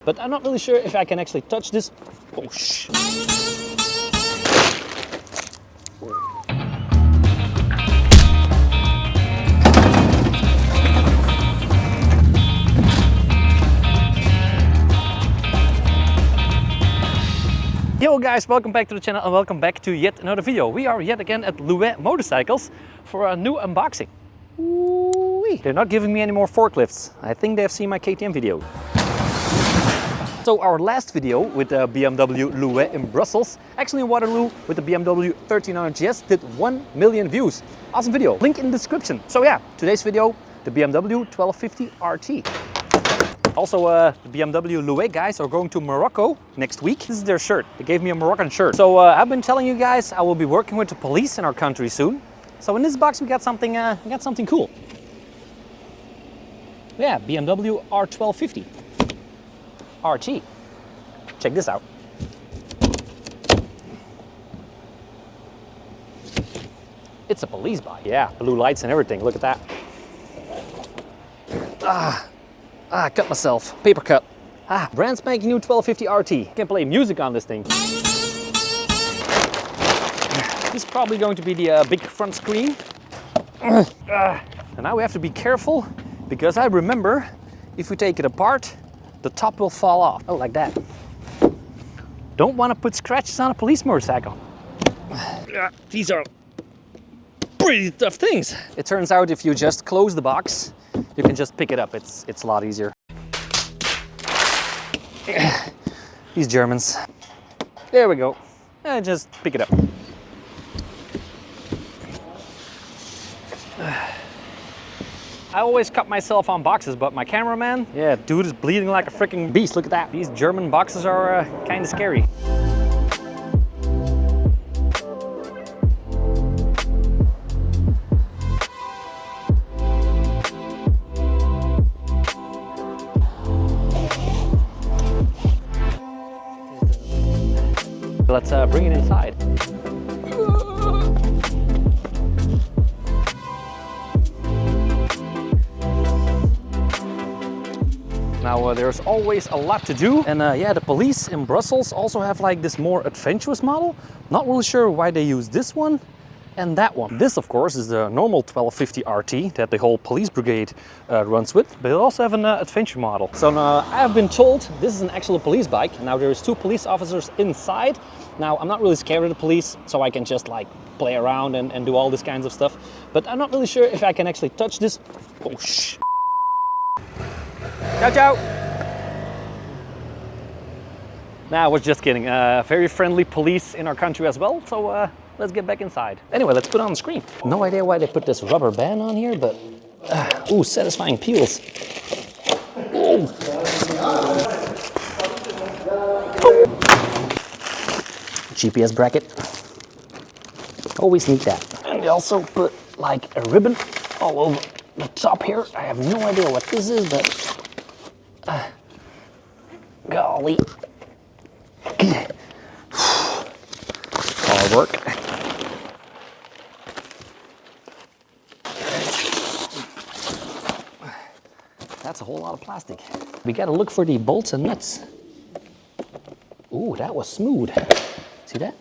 But I'm not really sure if I can actually touch this. Oh, shh. Yo guys, welcome back to the channel and welcome back to yet another video. We are yet again at Louyet Motorcycles for a new unboxing. Ooh-wee. They're not giving me any more forklifts. I think they've seen my KTM video. So our last video with the BMW Louyet in Brussels, actually in Waterloo with the BMW 1300 GS, did 1 million views. Awesome video, link in the description. So yeah, today's video, the BMW 1250 RT. Also, the BMW Louyet guys are going to Morocco next week. This is their shirt. They gave me a Moroccan shirt. So I've been telling you guys I will be working with the police in our country soon. So in this box we got something cool. Yeah, BMW R1250 RT. Check this out. It's a police bike. Yeah, blue lights and everything. Look at that. I cut myself. Paper cut. Brand spanking new 1250 RT. Can play music on this thing. This is probably going to be the big front screen. And now we have to be careful because I remember if we take it apart, the top will fall off. Oh, like that. Don't want to put scratches on a police motorcycle. These are pretty tough things. It turns out if you just close the box, you can just pick it up. It's a lot easier. These Germans. There we go. And just pick it up. I always cut myself on boxes, but my cameraman, yeah, dude is bleeding like a freaking beast. Look at that. These German boxes are kind of scary. Let's bring it inside. Now there's always a lot to do, and yeah, the police in Brussels also have like this more adventurous model. Not really sure why they use this one and that one. This of course is the normal 1250 RT that the whole police brigade runs with, but they also have an adventure model. So I have been told this is an actual police bike. Now there's 2 police officers inside. Now I'm not really scared of the police, so I can just like play around and do all this kinds of stuff. But I'm not really sure if I can actually touch this. Oh shh. Ciao, ciao. Nah, I was just kidding. Very friendly police in our country as well. So let's get back inside. Anyway, let's put it on the screen. No idea why they put this rubber band on here, but ooh, satisfying peels. Ooh. GPS bracket. Always need that. And they also put like a ribbon all over the top here. I have no idea what this is, but golly. Hard work. That's a whole lot of plastic. We gotta look for the bolts and nuts. Ooh, that was smooth. See that?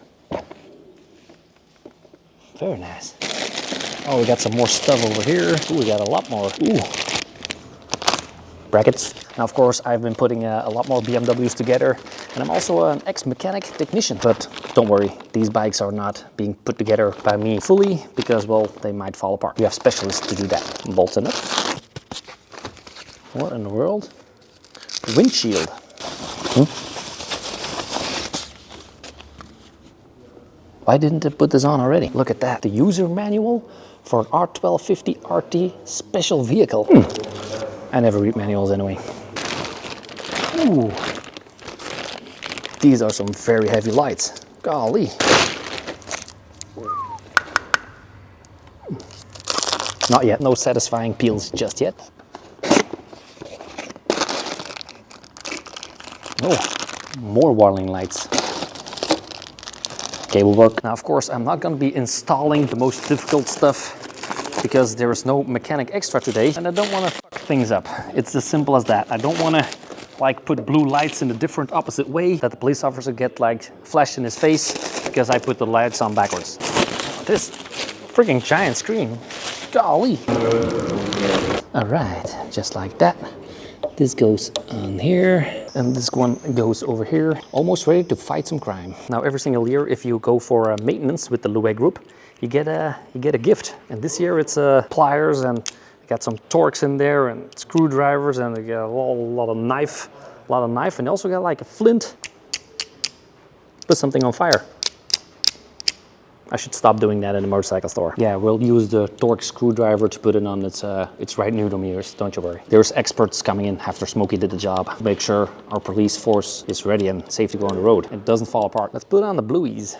Very nice. Oh, we got some more stuff over here. Ooh, we got a lot more. Ooh. Brackets. Now, of course, I've been putting a lot more BMWs together, and I'm also an ex-mechanic technician. But don't worry, these bikes are not being put together by me fully because, well, they might fall apart. We have specialists to do that. Bolts in it. What in the world? Windshield. Why didn't they put this on already? Look at that. The user manual for an R1250 RT special vehicle. I never read manuals anyway. Ooh. These are some very heavy lights. Golly. Not yet. No satisfying peels just yet. Oh, more warning lights. Cable work. Now, of course, I'm not going to be installing the most difficult stuff because there is no mechanic extra today, and I don't want to fuck things up. It's as simple as that. I don't want to like put blue lights in the different opposite way that the police officer get like flashed in his face because I put the lights on backwards. This freaking giant screen, golly. All right, just like that. This goes on here, and this one goes over here. Almost ready to fight some crime. Now, every single year, if you go for maintenance with the Louyet group, you get a gift. And this year it's pliers, and got some Torx in there, and screwdrivers, and you got a lot of knife, and you also got like a flint. Put something on fire. I should stop doing that in the motorcycle store. Yeah, we'll use the Torx screwdriver to put it on its right Newton meters, don't you worry. There's experts coming in after Smokey did the job. Make sure our police force is ready and safe to go on the road. It doesn't fall apart. Let's put on the blueies.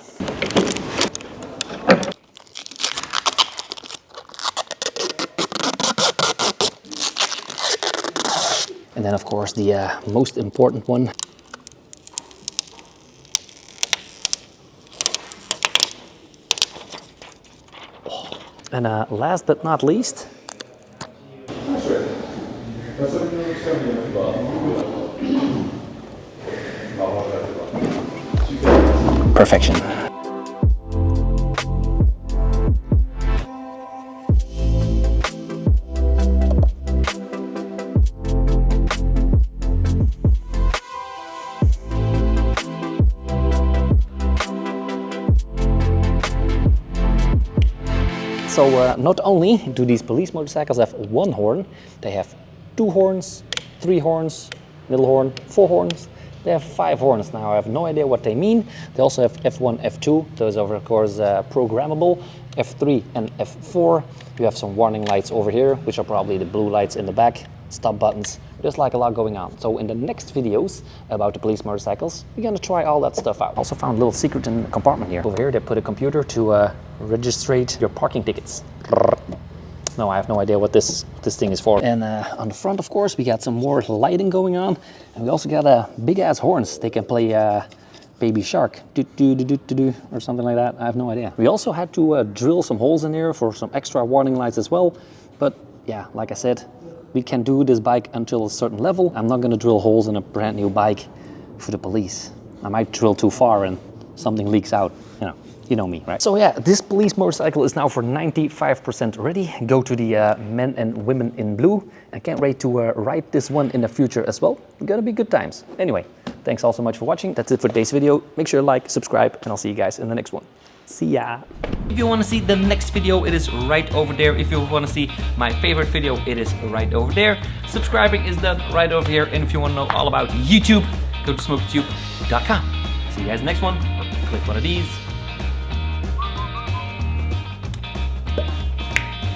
And then of course the most important one. And last but not least, perfection. So not only do these police motorcycles have one horn, they have 2 horns, 3 horns, middle horn, 4 horns. They have 5 horns now. I have no idea what they mean. They also have F1, F2. Those are of course programmable. F3 and F4. You have some warning lights over here, which are probably the blue lights in the back. Stop buttons. There's like a lot going on. So in the next videos about the police motorcycles, we're gonna try all that stuff out. Also found a little secret in the compartment here. Over here they put a computer to registrate your parking tickets. No, I have no idea what this thing is for. And on the front, of course, we got some more lighting going on. And we also got big ass horns. They can play Baby Shark, or something like that. I have no idea. We also had to drill some holes in here for some extra warning lights as well. But yeah, like I said, we can do this bike until a certain level. I'm not gonna drill holes in a brand new bike for the police. I might drill too far and something leaks out, you know me, right? So yeah, this police motorcycle is now for 95% ready. Go to the men and women in blue. I can't wait to ride this one in the future as well. It's gonna be good times. Anyway, thanks all so much for watching. That's it for today's video. Make sure to like, subscribe, and I'll see you guys in the next one. See ya. If you want to see the next video, it is right over there. If you want to see my favorite video, it is right over there. Subscribing is done right over here. And if you want to know all about YouTube, go to smokeytube.com. See you guys next one, or click one of these.